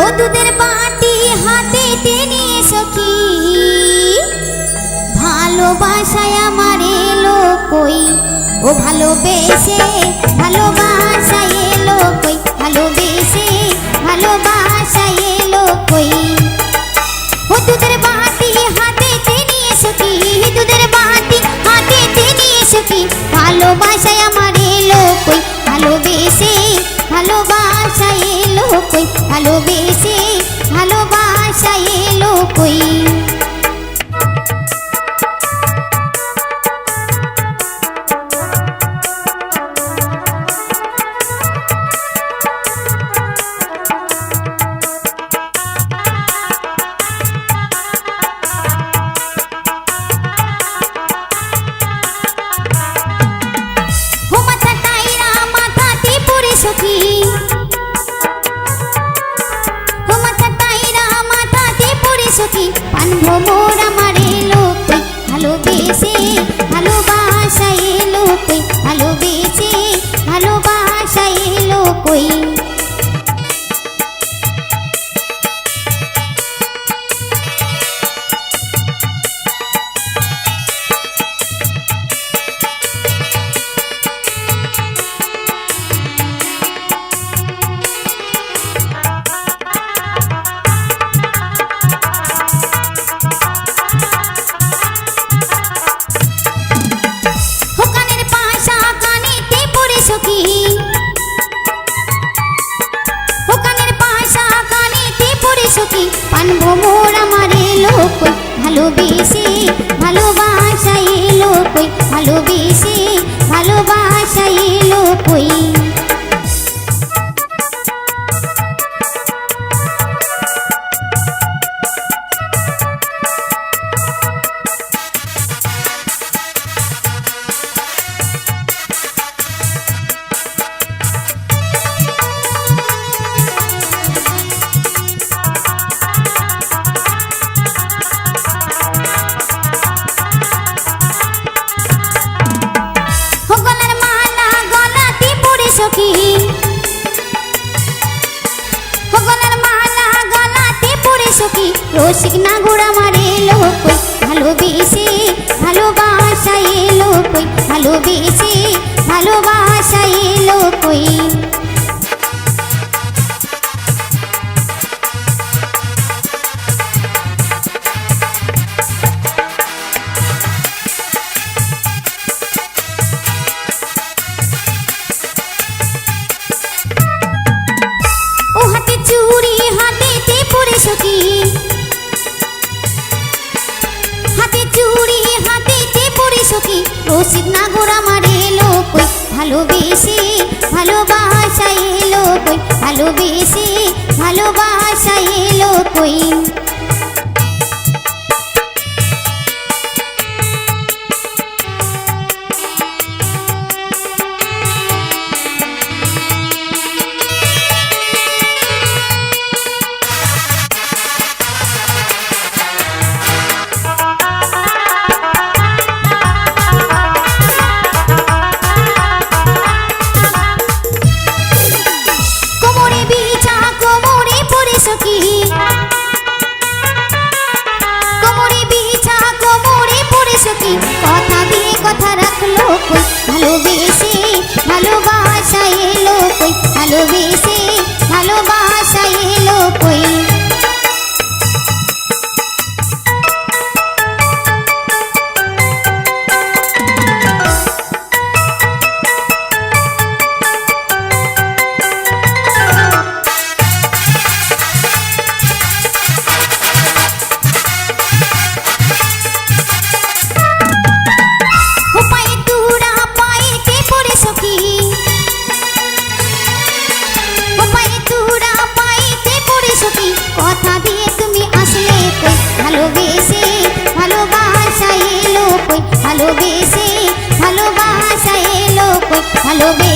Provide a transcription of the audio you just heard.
ও দুধের বাটি হাতে নিয়ে সখী, ভালোবাসায় আমার এলো কই, ও ভালোবেসে ভালোবাসায় এলো কই, ভালোবেসে ভালোবাসায় এলো কই। ও দুধের বাটি হাতে নিয়ে সখী, দুধের বাটি হাতে নিয়ে সখী, ভালোবাসায় আমার এলো কই, ভালোবেসে ভালোবাসায় এলো কই, ভালোবেসে ভালোবাসায় এলো কই। ভ্রমর আমার এলো কই, ভালোবেসে ভালোবাসায় এলো কই, ভালোবেসে ভালোবাসায় এলো কই। ভ্রমর আমার এলো কই, ভালোবেসে ভালোবাসায় এলো কই, ভালোবেসে ভালোবাসায় এলো কই। রসিক নাগর আমার এলো কই, ভালোবেসে ভালোবাসায় এলো কই, ভালোবেসে ভালোবাসায় এলো কই। ও হাতে চুড়ি হাতেতে পরে সখী, রসিক নাগর আমার এলো কই, ভালোবেসে ভালোবাসায় এলো কই, ভালোবেসে ভালোবাসায় এলো কই। কথা দিয়ে কথা রাখলো কই, ভালোবেসে ভালোবাসায় এলো কই, ভালোবেসে ভালোবাসায় এলো কই। কথা দিয়ে তুমি আসলে কই, ভালোবেসে ভালোবাসায় এলো কই, ভালোবেসে ভালোবাসায় এলো কই, ভালোবেসে